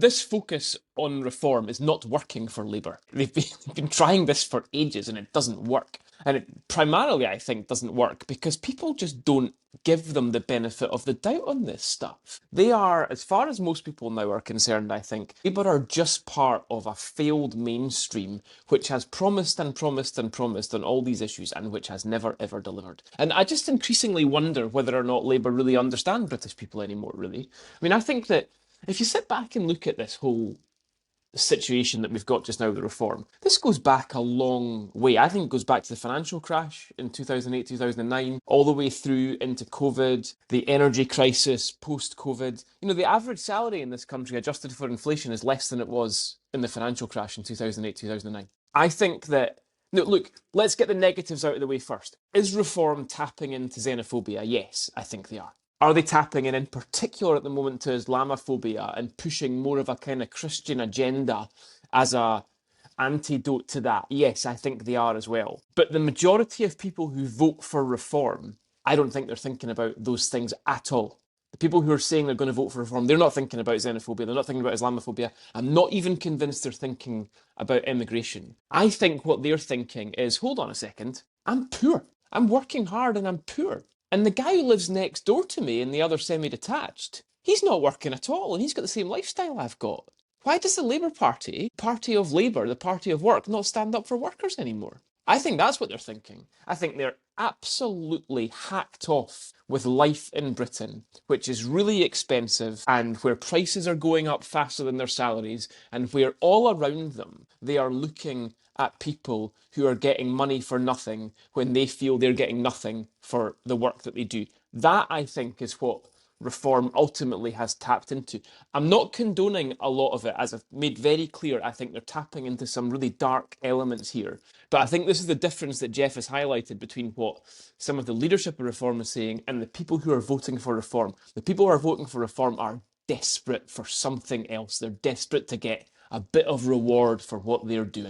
this focus on reform is not working for Labour. They've been trying this for ages and it doesn't work. And it primarily, I think, doesn't work because people just don't give them the benefit of the doubt on this stuff. They are, as far as most people now are concerned, I think, Labour are just part of a failed mainstream which has promised and promised and promised on all these issues and which has never ever delivered. And I just increasingly wonder whether or not Labour really understand British people anymore, really. I mean, I think that if you sit back and look at this whole situation that we've got just now with the reform, this goes back a long way. I think it goes back to the financial crash in 2008, 2009, all the way through into COVID, the energy crisis post-COVID. You know, the average salary in this country adjusted for inflation is less than it was in the financial crash in 2008, 2009. I think that, no, look, let's get the negatives out of the way first. Is reform tapping into xenophobia? Yes, I think they are. Are they tapping in particular at the moment to Islamophobia and pushing more of a kind of Christian agenda as a antidote to that? Yes, I think they are as well. But the majority of people who vote for reform, I don't think they're thinking about those things at all. The people who are saying they're going to vote for reform, they're not thinking about xenophobia, they're not thinking about Islamophobia. I'm not even convinced they're thinking about immigration. I think what they're thinking is, hold on a second, I'm poor. I'm working hard and I'm poor. And the guy who lives next door to me in the other semi-detached, he's not working at all and he's got the same lifestyle I've got. Why does the Labour Party, party of Labour, the party of work, not stand up for workers anymore? I think that's what they're thinking. I think they're absolutely hacked off with life in Britain, which is really expensive and where prices are going up faster than their salaries and where all around them they are looking at people who are getting money for nothing when they feel they're getting nothing for the work that they do. That, I think, is what reform ultimately has tapped into. I'm not condoning a lot of it, as I've made very clear. I think they're tapping into some really dark elements here. But I think this is the difference that Jeff has highlighted between what some of the leadership of reform is saying and the people who are voting for reform. The people who are voting for reform are desperate for something else. They're desperate to get a bit of reward for what they're doing.